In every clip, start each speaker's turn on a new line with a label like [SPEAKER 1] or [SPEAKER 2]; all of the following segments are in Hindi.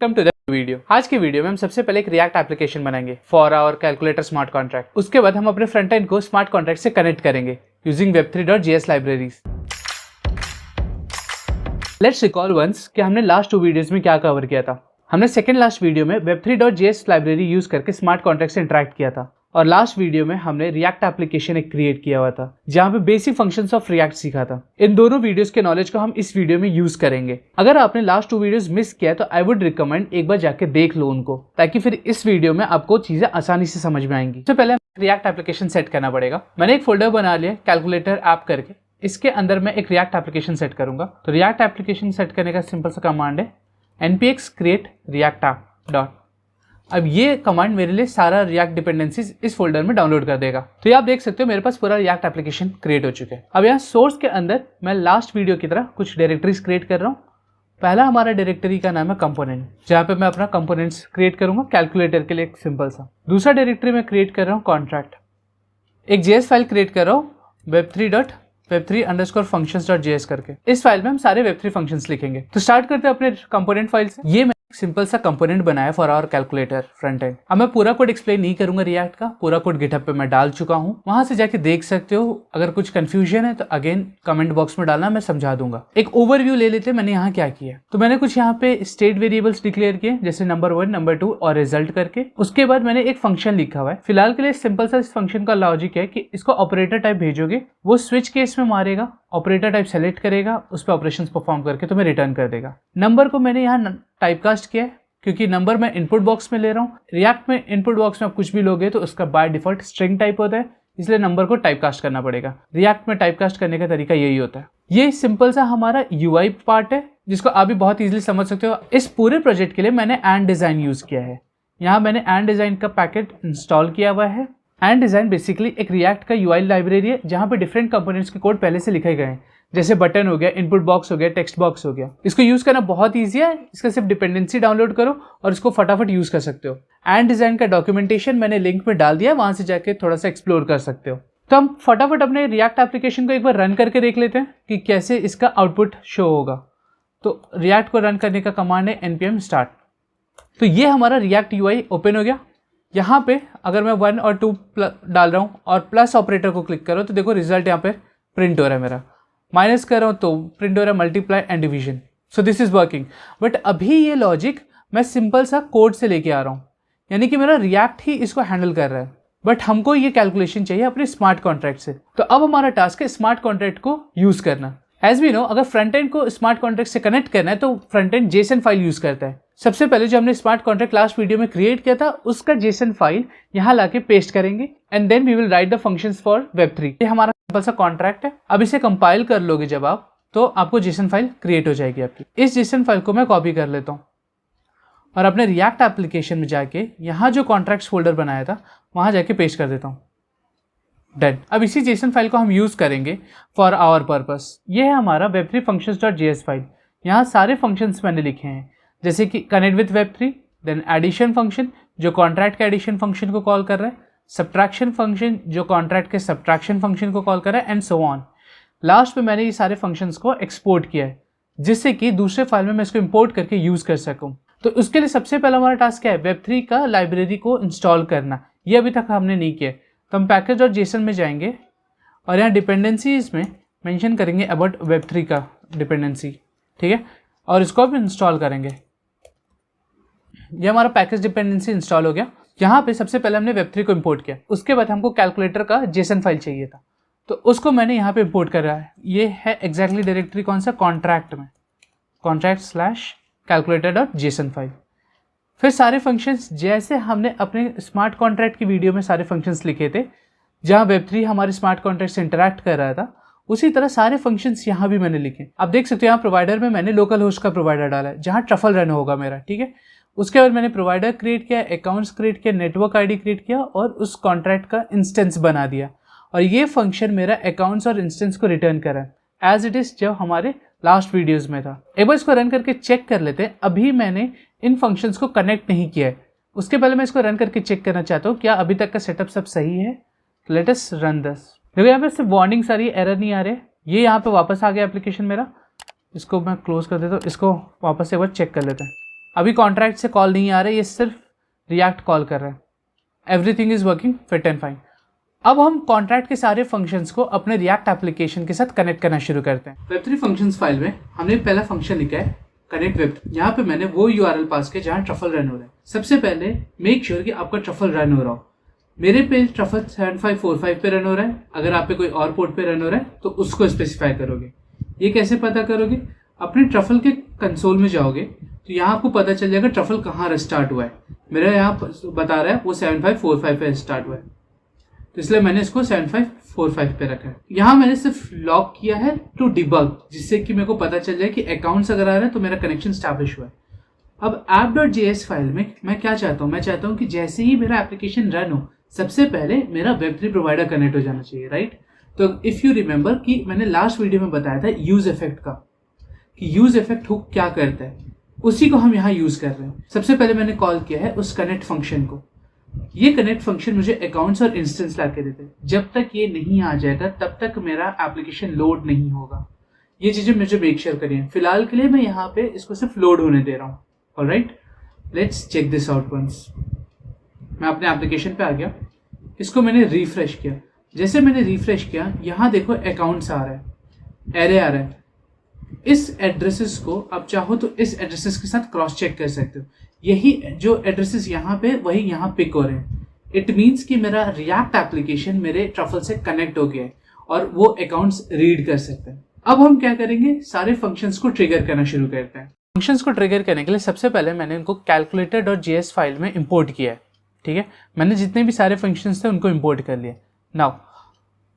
[SPEAKER 1] Welcome to the video. आज की वीडियो में हम सबसे पहले एक रिएक्ट एप्लीकेशन बनाएंगे for our calculator smart contract. उसके बाद हम अपने फ्रंट एंड को स्मार्ट कॉन्ट्रैक्ट से कनेक्ट करेंगे using web3.js libraries. Let's recall once कि हमने लास्ट 2 वीडियोस में क्या कवर किया था। हमने सेकंड लास्ट वीडियो में web3.js लाइब्रेरी यूज करके स्मार्ट कॉन्ट्रैक्ट से इंटरेक्ट किया था और लास्ट वीडियो में हमने रिएक्ट एप्लीकेशन एक क्रिएट किया हुआ था जहां पे बेसिक फंक्शंस ऑफ रिएक्ट सीखा था। इन दोनों वीडियोस के नॉलेज को हम इस वीडियो में यूज करेंगे। अगर आपने लास्ट 2 वीडियोस मिस किया तो आई वुड रिकमेंड एक बार जाके देख लो उनको, ताकि फिर इस वीडियो में आपको चीजें आसानी से समझ में आएंगी। सबसे पहले रिएक्ट एप्लीकेशन सेट करना पड़ेगा। मैंने एक फोल्डर बना लिया कैलकुलेटर ऐप करके, इसके अंदर मैं एक रिएक्ट एप्लीकेशन सेट करूंगा। तो रिएक्ट एप्लीकेशन सेट करने का सिंपल सा कमांड है npx create react app dot. अब ये कमांड मेरे लिए सारा रिएक्ट डिपेंडेंसीज इस फोल्डर में डाउनलोड कर देगा। तो ये आप देख सकते हो मेरे पास पूरा रिएक्ट एप्लीकेशन क्रिएट हो चुका है। अब यहाँ सोर्स के अंदर मैं लास्ट वीडियो की तरह कुछ डायरेक्टरीज क्रिएट कर रहा हूँ। पहला हमारा डायरेक्टरी का नाम है कंपोनेंट, जहाँ पे मैं अपना कंपोनेंट्स क्रिएट करूंगा कैलकुलेटर के लिए एक सिंपल सा। दूसरा डायरेक्टरी में क्रिएट कर रहा हूँ कॉन्ट्रैक्ट। एक जेएस फाइल क्रिएट कर रहा हूँ web3.functions.js करके। इस फाइल में हम सारे web3 फंक्शंस लिखेंगे। तो स्टार्ट करते हैं अपने कंपोनेंट फाइल से। ये मैं सिंपल सा कंपोनेंट बनाया for our calculator front end. अब मैं पूरा कोड एक्सप्लेन नहीं करूंगा रिएक्ट का, पूरा कोड गिटहब पे मैं डाल चुका हूं, वहां से जाके देख सकते हो। अगर कुछ कंफ्यूजन है तो अगेन कमेंट बॉक्स में डालना, मैं समझा दूंगा। एक ओवरव्यू ले लेते हैं मैंने यहाँ क्या किया। तो मैंने कुछ यहाँ पे स्टेट वेरिएबल्स डिक्लेयर किए, जैसे नंबर 1, नंबर 2 और रिजल्ट करके। उसके बाद मैंने एक फंक्शन लिखा हुआ है। फिलहाल के लिए सिंपल सा इस फंक्शन का लॉजिक है कि इसको ऑपरेटर टाइप भेजोगे, वो स्विच केस में मारेगा, ऑपरेटर टाइप सेलेक्ट करेगा, उस पर ऑपरेशंस परफॉर्म करके तुम्हें रिटर्न कर देगा। नंबर को मैंने यहाँ टाइपकास्ट किया है क्योंकि नंबर मैं इनपुट बॉक्स में ले रहा हूँ। रिएक्ट में इनपुट बॉक्स में आप कुछ भी लोगे तो उसका बाय डिफॉल्ट स्ट्रिंग टाइप होता है, इसलिए नंबर को टाइपकास्ट करना पड़ेगा। रिएक्ट में टाइपकास्ट करने का तरीका यही होता है। ये सिंपल सा हमारा यूआई पार्ट है जिसको आप भी बहुत इजीली समझ सकते हो। इस पूरे प्रोजेक्ट के लिए मैंने एंड डिजाइन यूज किया है। यहाँ मैंने एंड डिजाइन का पैकेट इंस्टॉल किया हुआ है। एंड डिजाइन बेसिकली एक रिएक्ट का यूआई लाइब्रेरी है जहाँ पे डिफरेंट कंपोनेंट्स के कोड पहले से लिखे गए हैं, जैसे बटन हो गया, इनपुट बॉक्स हो गया, टेक्स्ट बॉक्स हो गया। इसको यूज करना बहुत ईजी है। इसका सिर्फ डिपेंडेंसी डाउनलोड करो और इसको फटाफट यूज कर सकते हो। एंड डिजाइन का डॉक्यूमेंटेशन मैंने लिंक में डाल दिया, वहां से जाके थोड़ा सा एक्सप्लोर कर सकते हो। तो हम फटाफट अपने रिएक्ट एप्लीकेशन को एक बार रन करके देख लेते हैं कि कैसे इसका आउटपुट शो होगा। तो रिएक्ट को रन करने का कमांड है npm start। तो ये हमारा रिएक्ट यूआई ओपन हो गया। यहाँ पे अगर मैं 1 और 2 डाल रहा हूँ और प्लस ऑपरेटर को क्लिक करो तो देखो रिजल्ट यहाँ पे प्रिंट हो रहा है मेरा। माइनस कर रहा हूँ तो प्रिंट हो रहा है multiply and division. So this is working. But अभी ये लॉजिक मैं सिंपल सा कोड से लेके आ रहा हूँ, यानी कि मेरा रिएक्ट ही इसको हैंडल कर रहा है। बट हमको ये कैलकुलेशन चाहिए अपने स्मार्ट कॉन्ट्रैक्ट से। तो अब हमारा टास्क है स्मार्ट कॉन्ट्रैक्ट को यूज करना। एज वी नो, अगर फ्रंट एंड को स्मार्ट कॉन्ट्रैक्ट से कनेक्ट करना है तो front end JSON file use करता है। सबसे पहले जो हमने स्मार्ट कॉन्ट्रैक्ट लास्ट वीडियो में क्रिएट किया था उसका जेसन फाइल यहाँ लाके पेस्ट करेंगे and then we will write the functions for web3. ये हमारा सिंपल सा कॉन्ट्रैक्ट है। अब इसे कंपाइल कर लोगे जब आप, तो आपको जेसन फाइल क्रिएट हो जाएगी आपकी। इस जेसन फाइल को मैं कॉपी कर लेता हूँ और अपने रिएक्ट एप्लीकेशन में जाके यहाँ जो कॉन्ट्रैक्ट्स फोल्डर बनाया था वहाँ जाके पेस्ट कर देता हूँ। डन। अब इसी जेसन फाइल को हम यूज करेंगे फॉर आवर पर्पस। ये है हमारा web3 functions.js फाइल। यहाँ सारे फंक्शंस मैंने लिखे हैं, जैसे कि connect with web3, then addition function जो कॉन्ट्रैक्ट के एडिशन फंक्शन को कॉल कर रहा है, सब्ट्रैक्शन फंक्शन जो कॉन्ट्रैक्ट के सब्ट्रैक्शन फंक्शन को कॉल कर रहा है, एंड सो ऑन। लास्ट में मैंने ये सारे फंक्शंस को एक्सपोर्ट किया है जिससे कि दूसरे फाइल में मैं इसको इंपोर्ट करके यूज कर सकूँ। तो उसके लिए सबसे पहला हमारा टास्क क्या है, web3 का लाइब्रेरी को इंस्टॉल करना। ये अभी तक हमने नहीं किया। तो हम पैकेज.json में जाएंगे और यहाँ डिपेंडेंसीज में मेंशन करेंगे अबाउट web3 का डिपेंडेंसी, ठीक है, और इसको भी इंस्टॉल करेंगे। ये हमारा पैकेज डिपेंडेंसी इंस्टॉल हो गया। यहाँ पे सबसे पहले हमने web3 को इंपोर्ट किया, उसके बाद हमको कैलकुलेटर का जेसन फाइल चाहिए था तो उसको मैंने यहाँ पे इंपोर्ट कर रहा है। ये है एग्जैक्टली डायरेक्टरी कौन सा, कॉन्ट्रैक्ट में, contract/calculator.json फाइल। फिर सारे फंक्शंस जैसे हमने अपने स्मार्ट कॉन्ट्रैक्ट की वीडियो में सारे फंक्शंस लिखे थे जहाँ web3 हमारे स्मार्ट कॉन्ट्रैक्ट से इंटरैक्ट कर रहा था, उसी तरह सारे फंक्शंस यहाँ भी मैंने लिखे। आप देख सकते हो यहाँ प्रोवाइडर में मैंने लोकल होस्ट का प्रोवाइडर डाला है जहाँ ट्रफल रन होगा मेरा, ठीक है। उसके बाद मैंने प्रोवाइडर क्रिएट किया, अकाउंट्स क्रिएट किया, नेटवर्क आईडी क्रिएट किया और उस कॉन्ट्रैक्ट का इंस्टेंस बना दिया। और ये फंक्शन मेरा अकाउंट्स और इंस्टेंस को रिटर्न करा एज इट इज जो हमारे लास्ट वीडियोस में था। एक बार इसको रन करके चेक कर लेते हैं। अभी मैंने इन फंक्शंस को कनेक्ट नहीं किया है, उसके पहले मैं इसको रन करके चेक करना चाहता हूँ क्या अभी तक का सेटअप सब सही है। Let us run this. देखो यहाँ पे सिर्फ वार्निंग्स आ रही है, एरर नहीं आ रहे। ये यहाँ पे वापस आ गया एप्लीकेशन मेरा। इसको मैं क्लोज कर देता हूँ, इसको वापस एक बार चेक कर लेते हैं। अभी कॉन्ट्रैक्ट से कॉल नहीं आ रहा है, ये सिर्फ रिएक्ट कॉल कर रहा है। Everything is working fit and fine. अब हम कॉन्ट्रैक्ट के सारे फंक्शंस को अपने रिएक्ट एप्लीकेशन के साथ कनेक्ट करना शुरू करते हैं। वेब3 फंक्शंस फाइल में हमने पहला फंक्शन लिखा है कनेक्ट वेब। यहाँ पे मैंने वो यूआरएल पास किया जहाँ ट्रफल रन हो रहा है। सबसे पहले मेक श्योर कि आपका ट्रफल रन हो रहा हो। मेरे पे ट्रफल 7545 पे रन हो रहा है। अगर आप पे कोई और पोर्ट पे रन हो रहा है तो उसको स्पेसिफाई करोगे। ये कैसे पता करोगे? अपने ट्रफल के कंसोल में जाओगे तो यहाँ आपको पता चल जाएगा ट्रफल कहाँ स्टार्ट हुआ है। मेरा यहाँ बता रहा है वो 7545 पे स्टार्ट हुआ है, तो इसलिए मैंने इसको 7545 पे रखा है। यहाँ मैंने सिर्फ लॉक किया है टू डिबग, जिससे कि मेरे को पता चल जाए कि अकाउंट्स अगर आ रहा है तो मेरा कनेक्शन स्टैब्लिश हुआ है। अब app.js फाइल में मैं क्या चाहता हूँ? मैं चाहता हूँ कि जैसे ही मेरा एप्लीकेशन रन हो सबसे पहले मेरा वेब3 प्रोवाइडर कनेक्ट हो जाना चाहिए, राइट? तो इफ यू रिमेंबर कि मैंने लास्ट वीडियो में बताया था यूज इफेक्ट का, कि यूज इफेक्ट हुक क्या करता है, उसी को हम यहाँ यूज कर रहे हैं। सबसे पहले मैंने कॉल किया है उस कनेक्ट फंक्शन को। ये कनेक्ट फंक्शन मुझे अकाउंट्स और इंस्टेंस ला के देते हैं। जब तक ये नहीं आ जाएगा तब तक मेरा एप्लीकेशन लोड नहीं होगा। ये चीजें मुझे मेक श्योर करिए। फिलहाल के लिए मैं यहाँ पे इसको सिर्फ लोड होने दे रहा हूँ। Alright, let's check this out once. मैं अपने एप्लीकेशन पे आ गया, इसको मैंने रिफ्रेश किया। जैसे मैंने रिफ्रेश किया, यहाँ देखो अकाउंट्स आ रहा है, एरे आ रहा है। इस एड्रेसेस को आप चाहो तो इस एड्रेसेस के साथ क्रॉस चेक कर सकते हो। यही जो एड्रेसेस यहाँ पे वही यहाँ पिक हो रहे हैं। इट मीन्स कि मेरा रिएक्ट एप्लीकेशन मेरे ट्रफल से कनेक्ट हो गया है और वो अकाउंट्स रीड कर सकते हैं। अब हम क्या करेंगे? सारे फंक्शंस को ट्रिगर करना शुरू करते हैं। फंक्शंस को ट्रिगर करने के लिए सबसे पहले मैंने इनको calculator.js फाइल में इंपोर्ट किया है। ठीक है, मैंने जितने भी सारे फंक्शंस थे उनको इंपोर्ट कर लिया। नाउ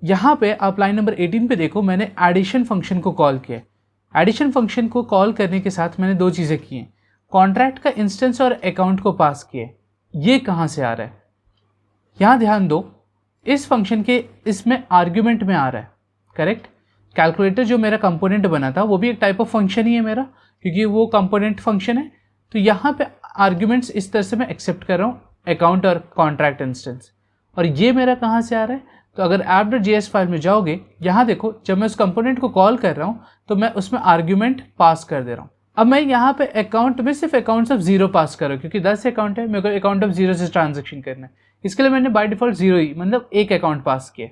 [SPEAKER 1] यहाँ पे आप लाइन नंबर 18 पे देखो, मैंने एडिशन फंक्शन को कॉल किया। एडिशन फंक्शन को कॉल करने के साथ मैंने दो चीज़ें की हैं। कॉन्ट्रैक्ट का इंस्टेंस और अकाउंट को पास किए। ये कहाँ से आ रहा है? यहाँ ध्यान दो, इस फंक्शन के इसमें आर्ग्यूमेंट में आ रहा है, करेक्ट? कैलकुलेटर जो मेरा कंपोनेंट बना था वो भी एक टाइप ऑफ फंक्शन ही है मेरा, क्योंकि वो कंपोनेंट फंक्शन है। तो यहाँ पे आर्ग्यूमेंट्स इस तरह से मैं एक्सेप्ट कर रहा हूँ, अकाउंट और कॉन्ट्रैक्ट इंस्टेंस। और ये मेरा कहाँ से आ रहा है? तो अगर app.js फाइल में जाओगे, यहाँ देखो, जब मैं उस कंपोनेंट को कॉल कर रहा हूँ तो मैं उसमें आर्ग्यूमेंट पास कर दे रहा हूँ। अब मैं यहाँ पे अकाउंट में सिर्फ अकाउंट्स ऑफ 0 पास कर रहा हूँ, क्योंकि 10 अकाउंट है, मेरे को अकाउंट ऑफ 0 से ट्रांजेक्शन करना है। इसके लिए मैंने बाय डिफॉल्ट 0 ही, मतलब एक अकाउंट पास किया।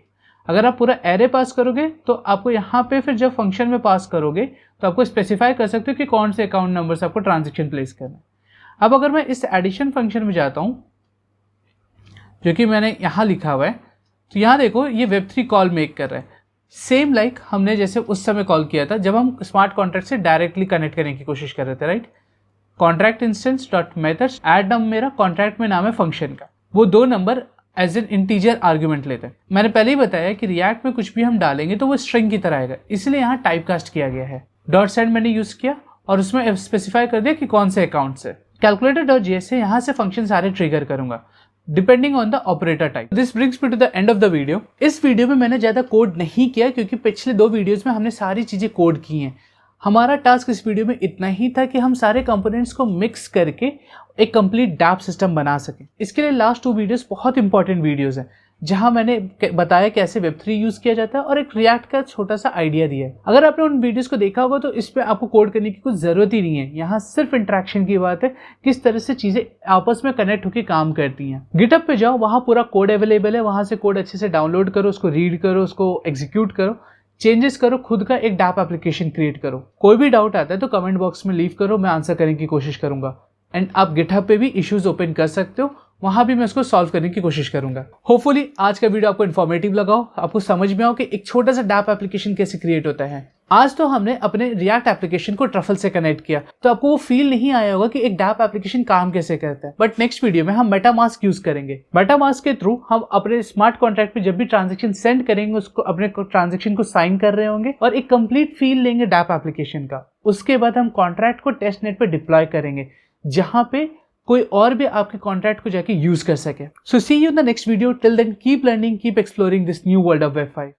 [SPEAKER 1] अगर आप पूरा एरे पास करोगे तो आपको यहाँ पे फिर जब फंक्शन में पास करोगे तो आपको स्पेसिफाई कर सकते हो कि कौन से अकाउंट नंबर से आपको ट्रांजेक्शन प्लेस करना है। अब अगर मैं इस एडिशन फंक्शन में जाता हूँ, जो कि मैंने यहाँ लिखा हुआ है, तो यहाँ देखो ये वेब3 कॉल मेक कर रहा है। सेम लाइक हमने जैसे उस समय कॉल किया था जब हम स्मार्ट कॉन्ट्रैक्ट से डायरेक्टली कनेक्ट करने की कोशिश कर रहे थे, right? Contract instance dot methods add number, मेरा कॉन्ट्रैक्ट में नाम है फंक्शन का, वो 2 number as an integer argument लेते हैं। मैंने पहले ही बताया कि रिएक्ट में कुछ भी हम डालेंगे तो वो स्ट्रिंग की तरह आएगा, इसलिए यहाँ टाइप कास्ट किया गया है। डॉट सेंड मैंने यूज किया और उसमें स्पेसिफाई कर दिया कि कौन से अकाउंट से। कैलकुलेटर.js से यहाँ से फंक्शन सारे ट्रिगर करूंगा depending on the operator type. This brings me to the end of the video. इस वीडियो में मैंने ज़्यादा कोड नहीं किया क्योंकि पिछले 2 वीडियोस में हमने सारी चीज़ें कोड की हैं। हमारा टास्क इस वीडियो में इतना ही था कि हम सारे कंपोनेंट्स को मिक्स करके एक कंप्लीट डैप सिस्टम बना सकें। इसके लिए लास्ट 2 वीडियोस बहुत इंपॉर्टेंट वीडियोस हैं, जहां मैंने बताया कैसे वेब3 यूज़ किया जाता है और एक रिएक्ट का छोटा सा आइडिया दिया है। अगर आपने उन वीडियोस को देखा होगा तो इस पर आपको कोड करने की कुछ ज़रूरत ही नहीं है। यहाँ सिर्फ इंटरेक्शन की बात है, किस तरह से चीज़ें आपस में कनेक्ट होकर काम करती हैं। गिटहब पे जाओ, वहाँ पूरा कोड अवेलेबल है, वहाँ से कोड अच्छे से डाउनलोड करो, उसको रीड करो, उसको एग्जीक्यूट करो, चेंजेस करो, खुद का एक डैप एप्लीकेशन क्रिएट करो। कोई भी डाउट आता है तो कमेंट बॉक्स में लीव करो, मैं आंसर करने की कोशिश करूंगा। एंड आप गिटहब पे भी इश्यूज ओपन कर सकते हो, वहां भी मैं उसको सॉल्व करने की कोशिश करूंगा। होपफुली आज का वीडियो आपको इन्फॉर्मेटिव लगा हो, आपको समझ में आओ कि एक छोटा सा डैप एप्लीकेशन कैसे क्रिएट होता है। आज तो हमने अपने रिएक्ट एप्लीकेशन को ट्रफल से कनेक्ट किया, तो आपको वो फील नहीं आया होगा कि एक डैप एप्लीकेशन काम कैसे करता है। बट नेक्स्ट वीडियो में हम मेटामास्क यूज करेंगे। मेटामास्क के थ्रू हम अपने स्मार्ट कॉन्ट्रैक्ट पे जब भी ट्रांजेक्शन सेंड करेंगे, उसको अपने ट्रांजेक्शन को साइन कर रहे होंगे और एक कंप्लीट फील लेंगे डैप एप्लीकेशन का। उसके बाद हम कॉन्ट्रैक्ट को टेस्ट नेट पे डिप्लॉय करेंगे, जहां पे कोई और भी आपके कॉन्ट्रैक्ट को जाके यूज कर सके। So see you in the next video. Till then keep learning, keep exploring this new world of web 5।